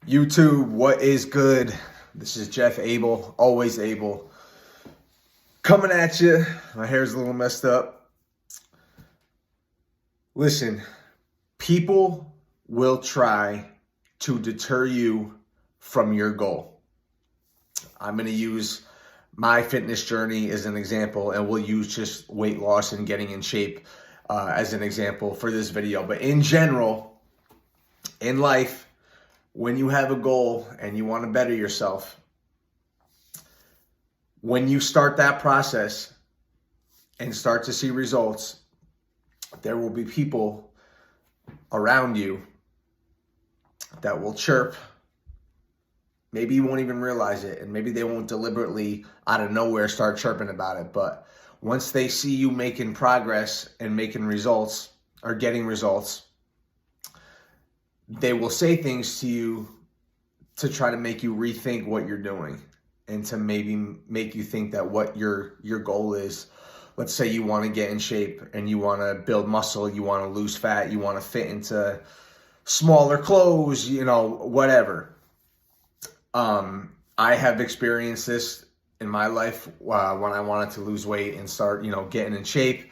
YouTube, what is good? This is Jeff Abel, always able. Coming at you. My hair's a little messed up. Listen, people will try to deter you from your goal. I'm going to use my fitness journey as an example, and we'll use just weight loss and getting in shape as an example for this video. But in general, in life, when you have a goal and you want to better yourself, when you start that process and start to see results, there will be people around you that will chirp. Maybe you won't even realize it, and maybe they won't deliberately out of nowhere start chirping about it. But once they see you making progress and making results or getting results, they will say things to you to try to make you rethink what you're doing and to maybe make you think that what your goal is. Let's say you want to get in shape and you want to build muscle, you want to lose fat, you want to fit into smaller clothes, whatever. I have experienced this in my life when I wanted to lose weight and start, getting in shape.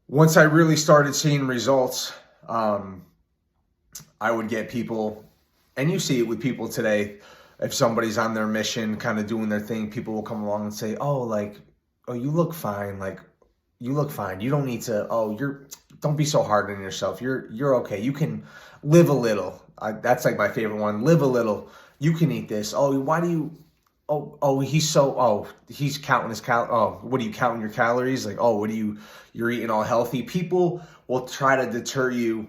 Once I really started seeing results, I would get people, and you see it with people today, if somebody's on their mission, kind of doing their thing, people will come along and say, oh, you look fine. You look fine. You don't need to, don't be so hard on yourself. You're okay. You can live a little. That's like my favorite one. Live a little. You can eat this. He's counting his what are you counting your calories? You're eating all healthy. People will try to deter you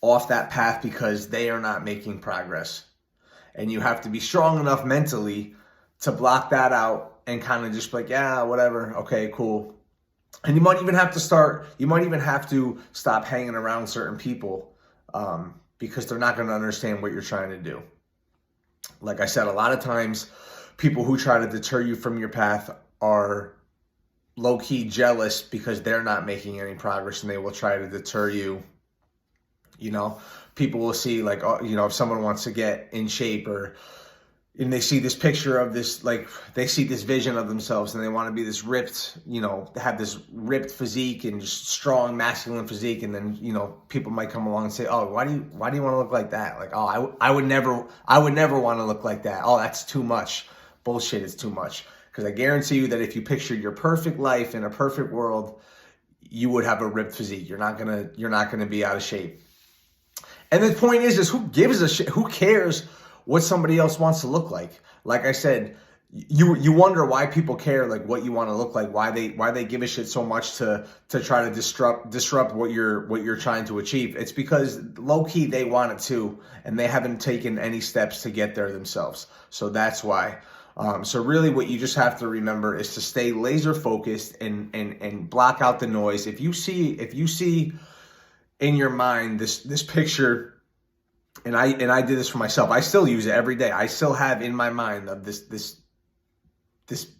off that path because they are not making progress. And you have to be strong enough mentally to block that out and kind of just be like, yeah, whatever. Okay, cool. And you might even have to stop hanging around certain people because they're not going to understand what you're trying to do. Like I said, a lot of times people who try to deter you from your path are low-key jealous because they're not making any progress, and they will try to deter you. People will see if someone wants to get in shape and they see this picture of this, they see this vision of themselves and they want to be this ripped, have this ripped physique and just strong masculine physique. And then, people might come along and say, oh, why do you want to look like that? I would never want to look like that. Oh, that's too much. Bullshit. It's too much. Because I guarantee you that if you pictured your perfect life in a perfect world, you would have a ripped physique. You're not going to be out of shape. And the point is who gives a shit? Who cares what somebody else wants to look like? Like I said, you wonder why people care, what you want to look like, why they give a shit so much to try to disrupt what you're trying to achieve. It's because low key they want it too, and they haven't taken any steps to get there themselves. So that's why. So really what you just have to remember is to stay laser focused and block out the noise. If you see in your mind this picture, and I did this for myself. I still use it every day. I still have in my mind of this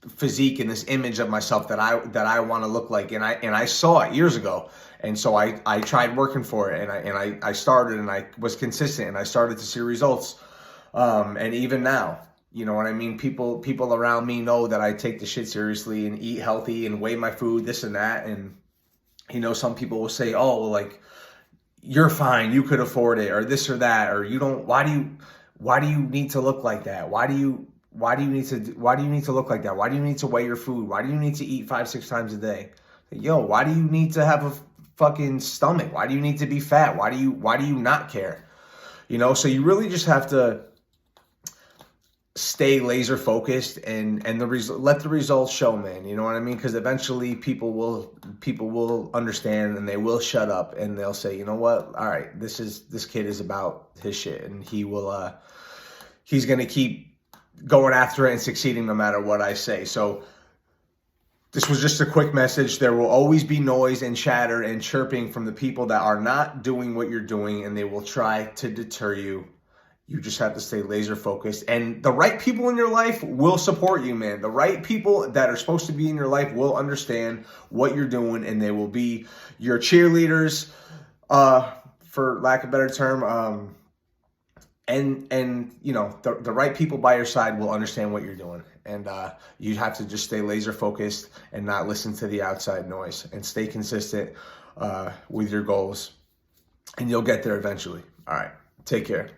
physique and this image of myself that I want to look like, and I saw it years ago, and so I tried working for it, and I started, and I was consistent, and I started to see results, and even now, you know what I mean. People around me know that I take the shit seriously and eat healthy and weigh my food, this and that, and some people will say, oh, you're fine, you could afford it, or this or that, or you don't. Why do you need to look like that? Why do you need to look like that? Why do you need to weigh your food? Why do you need to eat 5-6 times a day? Why do you need to have a fucking stomach? Why do you need to be fat? Why do you not care? So you really just have to stay laser focused and let the results show, man. You know what I mean? Because eventually people will understand, and they will shut up, and they'll say, you know what? All right, this kid is about his shit, and he's gonna keep going after it and succeeding no matter what I say. So this was just a quick message. There will always be noise and chatter and chirping from the people that are not doing what you're doing, and they will try to deter you. You just have to stay laser focused, and the right people in your life will support you, man. The right people that are supposed to be in your life will understand what you're doing, and they will be your cheerleaders, for lack of a better term. and you know, the right people by your side will understand what you're doing, and you have to just stay laser focused and not listen to the outside noise, and stay consistent with your goals, and you'll get there eventually. All right, take care.